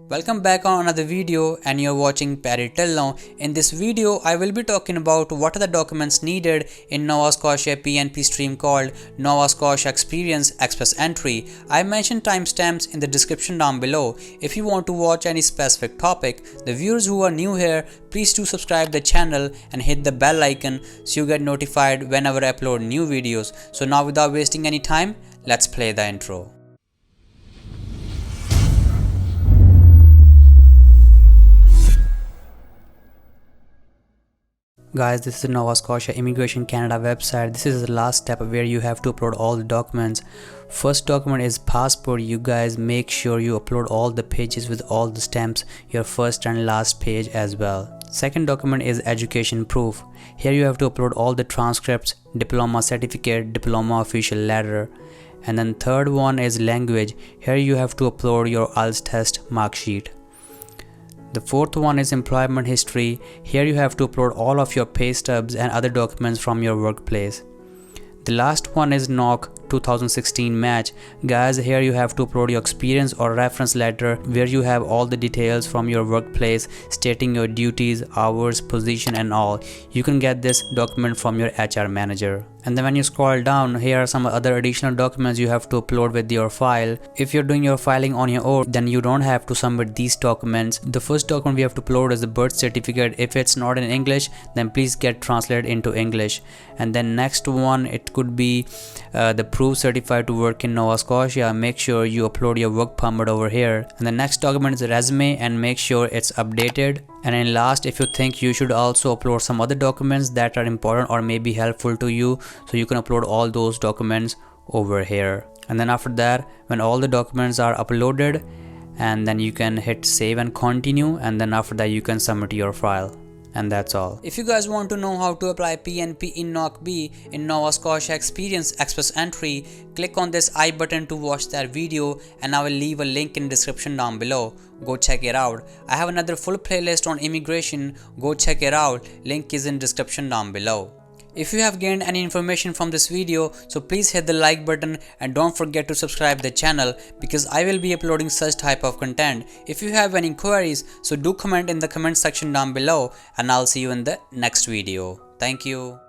Welcome back on another video and you're watching Perry Till Now. In this video, I will be talking about what are the documents needed in Nova Scotia PNP stream called Nova Scotia Experience Express Entry. I mentioned timestamps in the description down below. If you want to watch any specific topic, the viewers who are new here, please do subscribe the channel and hit the bell icon so you get notified whenever I upload new videos. So now without wasting any time, let's play the intro. Guys, this is the Nova Scotia Immigration Canada website. This is the last step where you have to upload all the documents. First document is passport. You guys make sure you upload all the pages with all the stamps, your first and last page as well. Second document is education proof. Here you have to upload all the transcripts, diploma certificate, diploma official letter. And then third one is language. Here you have to upload your IELTS test mark sheet. The fourth one is employment history. Here you have to upload all of your pay stubs and other documents from your workplace. The last one is NOC 2016 match. Guys, here you have to upload your experience or reference letter where you have all the details from your workplace stating your duties, hours, position and all. You can get this document from your HR manager. And then when you scroll down, here are some other additional documents you have to upload with your file. If you're doing your filing on your own, then you don't have to submit these documents. The first document we have to upload is the birth certificate. If it's not in English, then please get translated into English. And then next one, it could be the proof certified to work in Nova Scotia. Make sure you upload your work permit over here. And the next document is a resume and make sure it's updated. And then last, if you think you should also upload some other documents that are important or may be helpful to you, so you can upload all those documents over here. And then after that, when all the documents are uploaded, and then you can hit save and continue, and then after that you can submit your file. And that's all. If you guys want to know how to apply PNP in NOC B in Nova Scotia Experience Express Entry, click on this I button to watch that video and I will leave a link in description down below. Go check it out. I have another full playlist on immigration. Go check it out. Link is in description down below. If you have gained any information from this video, so please hit the like button and don't forget to subscribe the channel because I will be uploading such type of content. If you have any queries, so do comment in the comment section down below and I'll see you in the next video. Thank you.